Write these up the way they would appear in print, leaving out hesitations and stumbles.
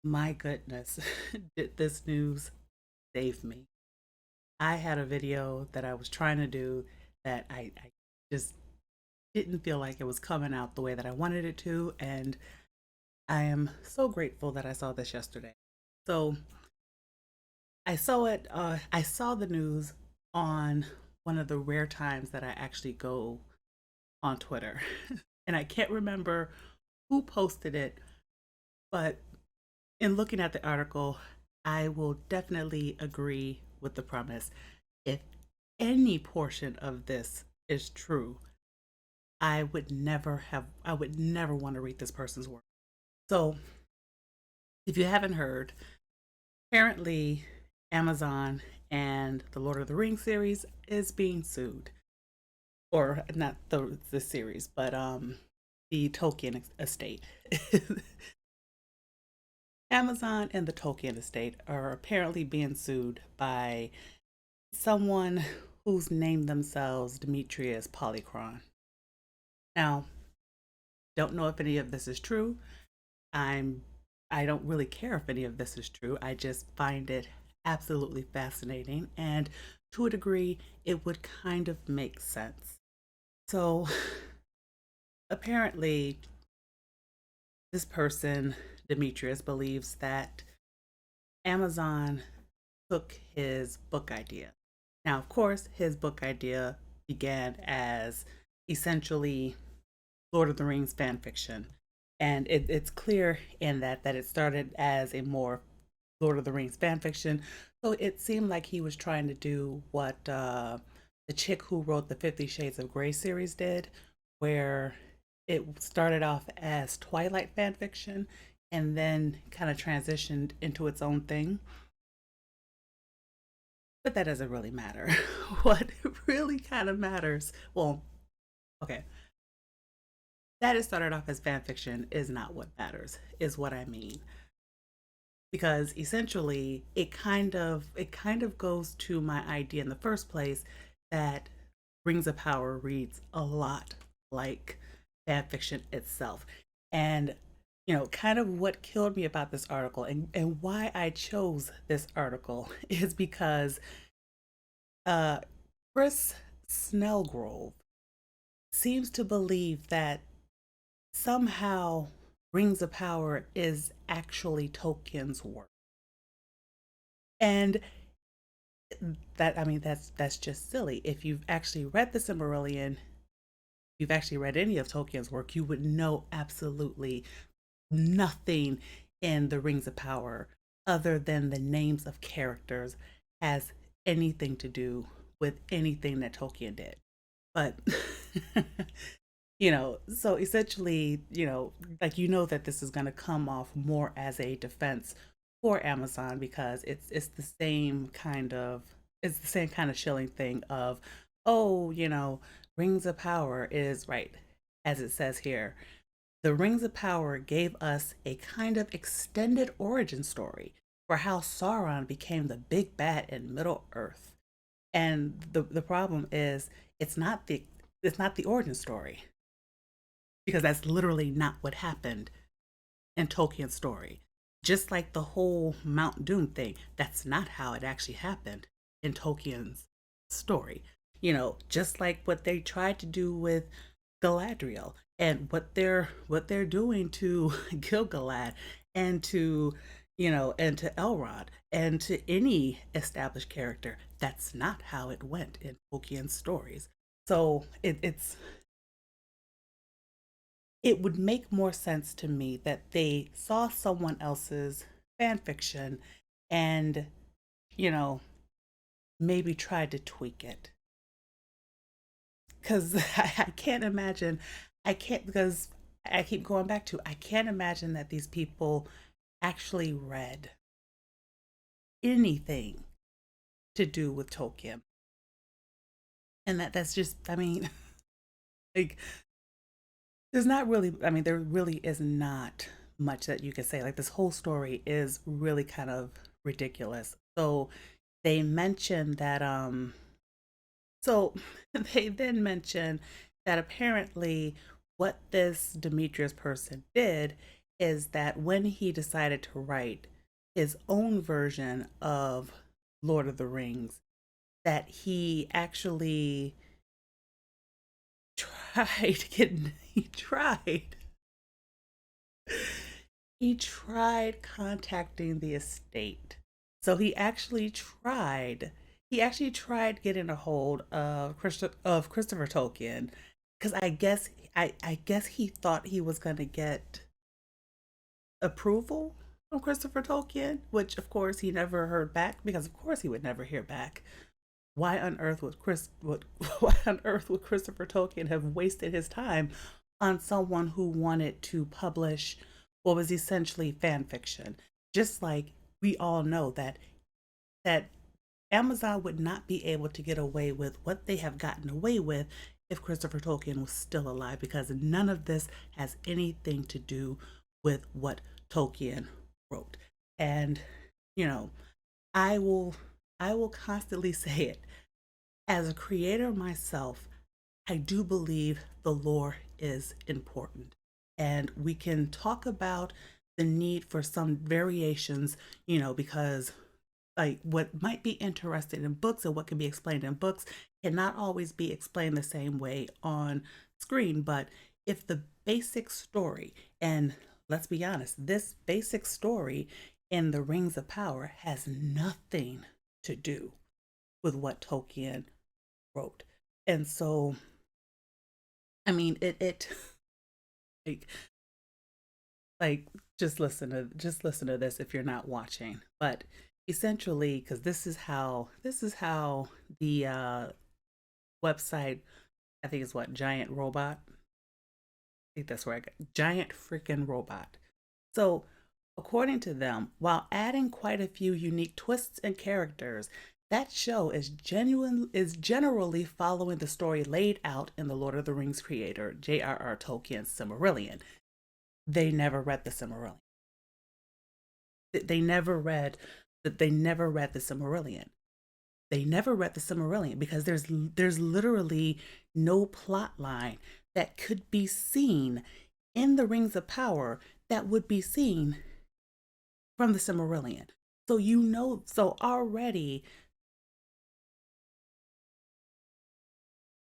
My goodness, did this news save me? I had a video that I was trying to do that I just didn't feel like it was coming out the way that I wanted it to, and I am so grateful that I saw this yesterday. So I saw the news on one of the rare times that I actually go on Twitter. And I can't remember who posted it, but in looking at the article, I will definitely agree with the premise. If any portion of this is true, I would never want to read this person's work. So, if you haven't heard, apparently Amazon and the Lord of the Rings series is being sued. Or not the series, but the Tolkien estate. Amazon and the Tolkien estate are apparently being sued by someone who's named themselves Demetrius Polychron. Now, don't know if any of this is true. I'm I don't really care if any of this is true. I just find it absolutely fascinating, and to a degree it would kind of make sense. So, apparently this person Demetrius believes that Amazon took his book idea. Now, of course, his book idea began as essentially Lord of the Rings fan fiction. And it's clear in that it started as a more Lord of the Rings fan fiction. So it seemed like he was trying to do what the chick who wrote the 50 Shades of Grey series did, where it started off as Twilight fan fiction and then kind of transitioned into its own thing. But that doesn't really matter. What really kind of matters, well, okay, that it started off as fan fiction is not what matters, is what I mean. Because essentially it kind of goes to my idea in the first place that Rings of Power reads a lot like fan fiction itself. And kind of what killed me about this article and why I chose this article is because uh Chris Snellgrove seems to believe that somehow Rings of Power is actually Tolkien's work. And that's just silly. If you've actually read the Silmarillion, if you've actually read any of Tolkien's work, you would know absolutely nothing in the Rings of Power other than the names of characters has anything to do with anything that Tolkien did. But so essentially, like that this is going to come off more as a defense for Amazon because it's the same kind of shilling thing of, oh, Rings of Power is right, as it says here. The Rings of Power gave us a kind of extended origin story for how Sauron became the big bad in Middle Earth. And the problem is it's not the origin story because that's literally not what happened in Tolkien's story. Just like the whole Mount Doom thing, that's not how it actually happened in Tolkien's story. Just like what they tried to do with Galadriel and what they're doing to Gilgalad and to and to Elrond and to any established character. That's not how it went in Tolkien's stories. So it would make more sense to me that they saw someone else's fan fiction and, you know, maybe tried to tweak it. Because I can't imagine, I can't, because I keep going back to, I can't imagine that these people actually read anything to do with Tolkien. And that's just, like, there's not really, there really is not much that you could say. Like, this whole story is really kind of ridiculous. So they mentioned that, so they then mention that apparently what this Demetrius person did is that when he decided to write his own version of Lord of the Rings, that he actually tried getting, he tried contacting the estate. So he actually tried getting a hold of Christopher Tolkien, because I guess he thought he was going to get approval from Christopher Tolkien, which of course he never heard back, because of course he would never hear back. Why on earth would why on earth would Christopher Tolkien have wasted his time on someone who wanted to publish what was essentially fan fiction? Just like we all know that Amazon would not be able to get away with what they have gotten away with if Christopher Tolkien was still alive, because none of this has anything to do with what Tolkien wrote. And you know, I will I will constantly say it. As a creator myself, I do believe the lore is important. And we can talk about the need for some variations, because like what might be interesting in books and what can be explained in books cannot always be explained the same way on screen. But if the basic story, and let's be honest, this basic story in The Rings of Power has nothing to do with what Tolkien wrote. And so, I mean, it like like just listen to this if you're not watching. But essentially, because this is how the website, I think is what, Giant Robot. I think that's where I got Giant Freaking Robot. So, according to them, while adding quite a few unique twists and characters, that show is generally following the story laid out in the Lord of the Rings creator J.R.R. Tolkien's Silmarillion. They never read the Silmarillion. They never read that. They never read the Silmarillion. They never read the Silmarillion because there's literally no plot line that could be seen in the Rings of Power that would be seen from the Silmarillion. So so already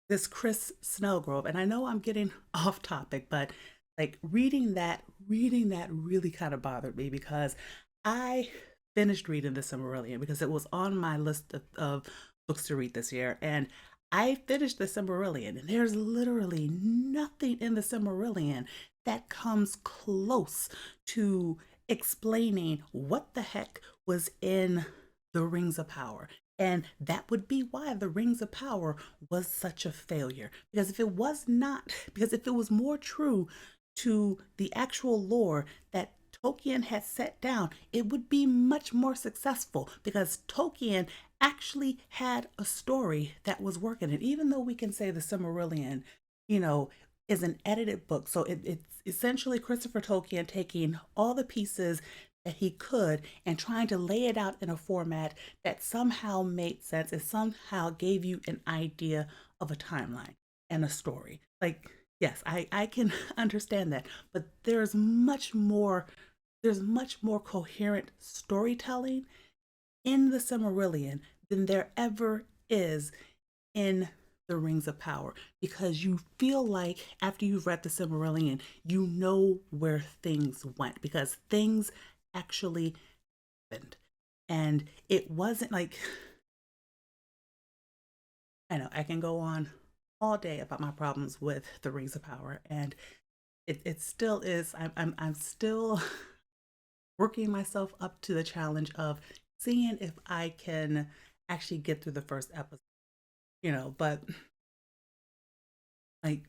this Chris Snellgrove, and I know I'm getting off topic, but like reading that really kind of bothered me, because I finished reading the Silmarillion because it was on my list of books to read this year, and I finished the Silmarillion, and there's literally nothing in the Silmarillion that comes close to explaining what the heck was in the Rings of Power. And that would be why the Rings of Power was such a failure. Because if it was not, because if it was more true to the actual lore that Tolkien had set down, it would be much more successful, because Tolkien actually had a story that was working. And even though we can say the Silmarillion, you know, is an edited book, so it's essentially Christopher Tolkien taking all the pieces that he could and trying to lay it out in a format that somehow made sense and somehow gave you an idea of a timeline and a story. Like, yes, I can understand that, but there's much more coherent storytelling in the Silmarillion than there ever is in the Rings of Power, because you feel like after you've read the Silmarillion, you know where things went, because things actually happened. And it wasn't like, I know I can go on all day about my problems with the Rings of Power, and it still is. I'm still working myself up to the challenge of seeing if I can actually get through the first episode. But like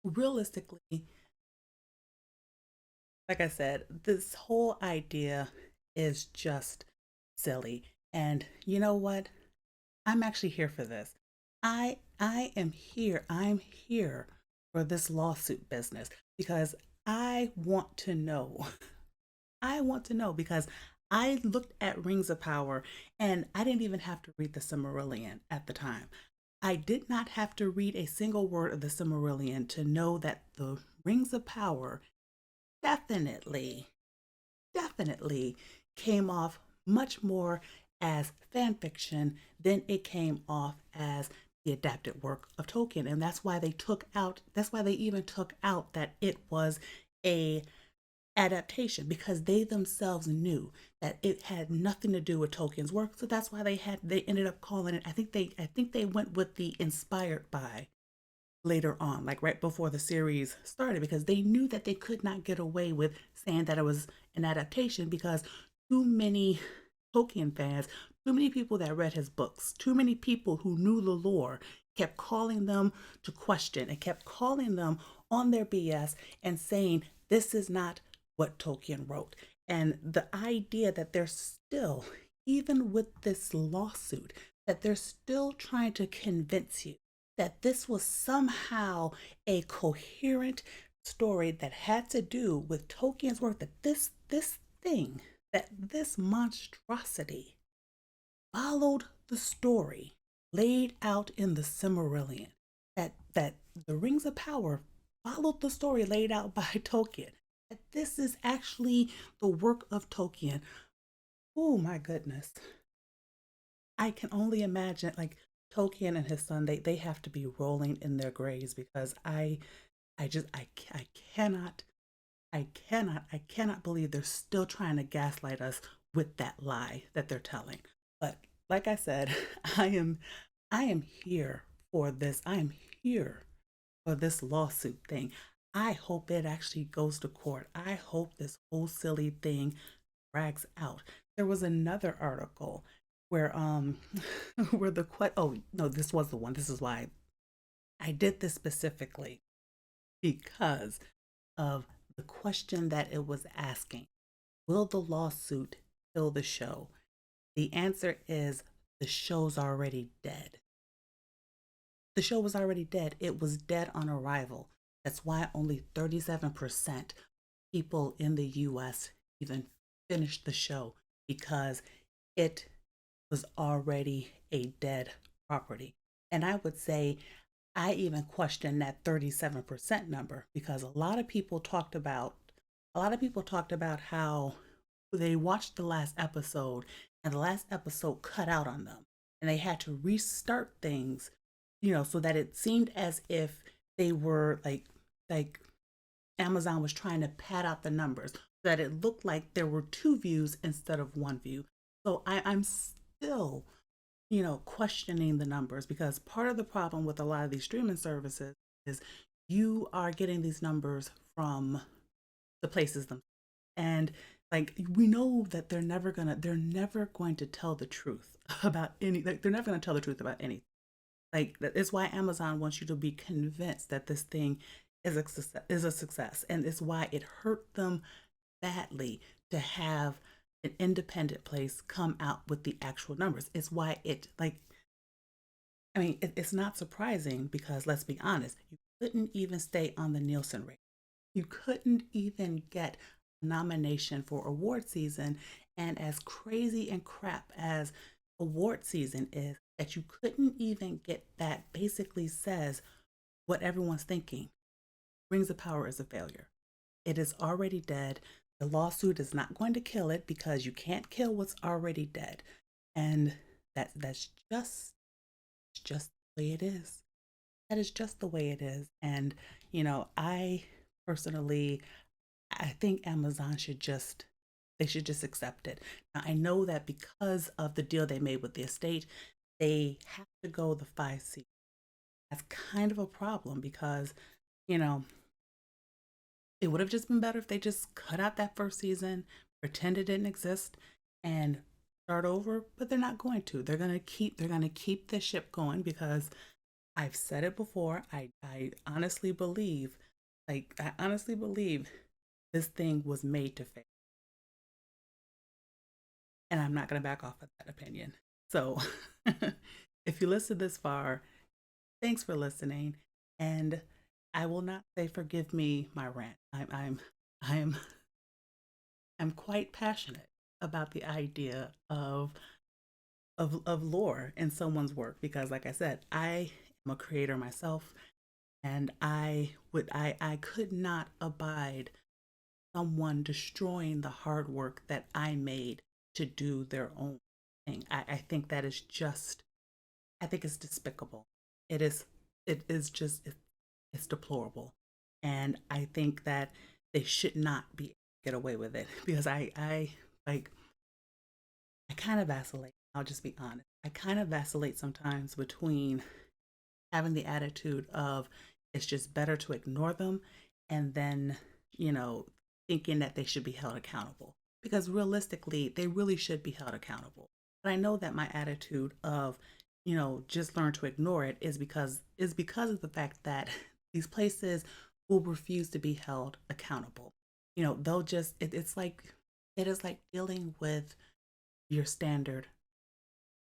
realistically, like I said, this whole idea is just silly. And you know what? I'm actually here for this. I am here. I'm here for this lawsuit business, because I want to know. I want to know, because I looked at Rings of Power and I didn't even have to read the Silmarillion at the time. I did not have to read a single word of the Silmarillion to know that the Rings of Power definitely, definitely came off much more as fan fiction than it came off as the adapted work of Tolkien. And that's why they even took out that it was a adaptation, because they themselves knew that it had nothing to do with Tolkien's work. So that's why they ended up calling it, I think they went with the inspired by later on, like right before the series started, because they knew that they could not get away with saying that it was an adaptation, because too many Tolkien fans, too many people that read his books, too many people who knew the lore kept calling them to question and kept calling them on their BS and saying this is not what Tolkien wrote. And the idea that they're still, even with this lawsuit, that they're still trying to convince you that this was somehow a coherent story that had to do with Tolkien's work, that this thing, that this monstrosity followed the story laid out in the Silmarillion, that the Rings of Power followed the story laid out by Tolkien, that this is actually the work of Tolkien. Oh my goodness. I can only imagine, like, Tolkien and his son, they have to be rolling in their graves, because I cannot, I cannot believe they're still trying to gaslight us with that lie that they're telling. But like I said, I am I am here for this. I am here for this lawsuit thing. I hope it actually goes to court. I hope this whole silly thing drags out. There was another article where where oh no, this was the one. This is why I did this specifically, because of the question that it was asking. Will the lawsuit kill the show? The answer is the show's already dead. The show was already dead. It was dead on arrival. That's why only 37% people in the US even finished the show, because it was already a dead property. And I would say I even question that 37% number, because a lot of people talked about how they watched the last episode and the last episode cut out on them, and they had to restart things, so that it seemed as if they were like Amazon was trying to pad out the numbers so that it looked like there were two views instead of one view. So I'm still, questioning the numbers, because part of the problem with a lot of these streaming services is you are getting these numbers from the places themselves. And like, we know that they're never going to tell the truth about any, like, they're never going to tell the truth about anything. Like, it's why Amazon wants you to be convinced that this thing is a success, and it's why it hurt them badly to have an independent place come out with the actual numbers. It's why it's not surprising, because let's be honest, you couldn't even stay on the Nielsen rate. You couldn't even get a nomination for award season. And as crazy and crap as award season is, that you couldn't even get that basically says what everyone's thinking. Rings of Power is a failure. It is already dead. The lawsuit is not going to kill it, because you can't kill what's already dead. And that's just the way it is. That is just the way it is. And I personally, I think Amazon should just accept it. Now, I know that because of the deal they made with the estate, they have to go the 5 seasons. That's kind of a problem, because you know it would have just been better if they just cut out that first season, pretend it didn't exist, and start over. But they're not going to. They're gonna keep the ship going, because I've said it before. I honestly believe, this thing was made to fail, and I'm not gonna back off of that opinion. So, if you listen this far, thanks for listening, and I will not say forgive me my rant. I'm I'm quite passionate about the idea of lore in someone's work, because like I said, I am a creator myself, and I could not abide someone destroying the hard work that I made to do their own thing. I think that is just, I think it's despicable. It is, it is just, it's deplorable. And I think that they should not be get away with it because like, I kind of vacillate. I'll just be honest. I kind of vacillate sometimes between having the attitude of it's just better to ignore them and then, you know, thinking that they should be held accountable. Because realistically, they really should be held accountable. But I know that my attitude of, just learn to ignore it is because of the fact that these places will refuse to be held accountable. They'll just it's like it is like dealing with your standard.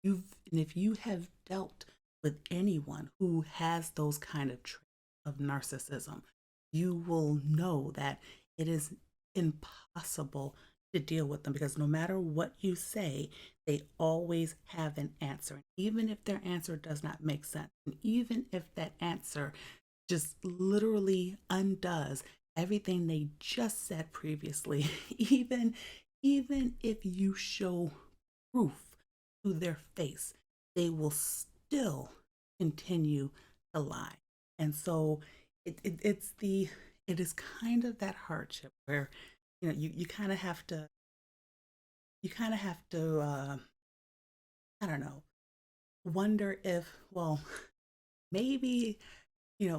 And if you have dealt with anyone who has those kind of traits of narcissism, you will know that it is impossible to deal with them because no matter what you say, they always have an answer. Even if their answer does not make sense, and even if that answer just literally undoes everything they just said previously, even if you show proof to their face, they will still continue to lie. And so it is kind of that hardship where you kind of have to I don't know, wonder if, well, maybe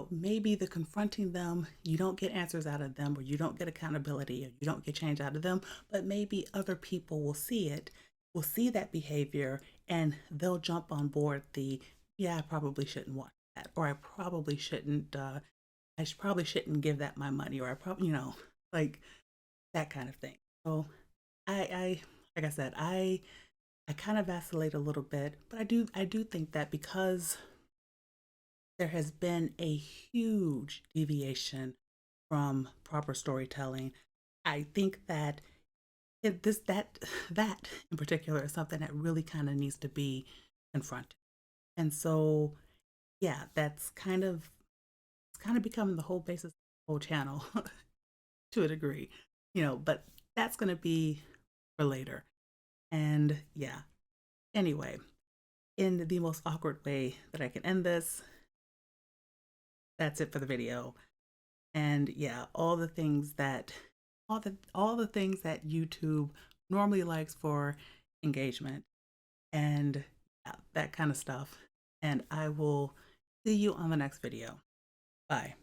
maybe the confronting them, you don't get answers out of them, or you don't get accountability, or you don't get change out of them, but maybe other people will see it, will see that behavior, and they'll jump on board yeah, I probably shouldn't watch that, or probably shouldn't give that my money, or I probably, like that kind of thing. So I like I said, I kind of vacillate a little bit, but I do think that because there has been a huge deviation from proper storytelling. I think that it, this that in particular is something that really kind of needs to be confronted. And so, yeah, that's kind of becoming the whole basis of the whole channel to a degree, But that's going to be for later. And yeah, anyway, in the most awkward way that I can end this, that's it for the video. And yeah, all the things that YouTube normally likes for engagement and yeah, that kind of stuff. And I will see you on the next video. Bye.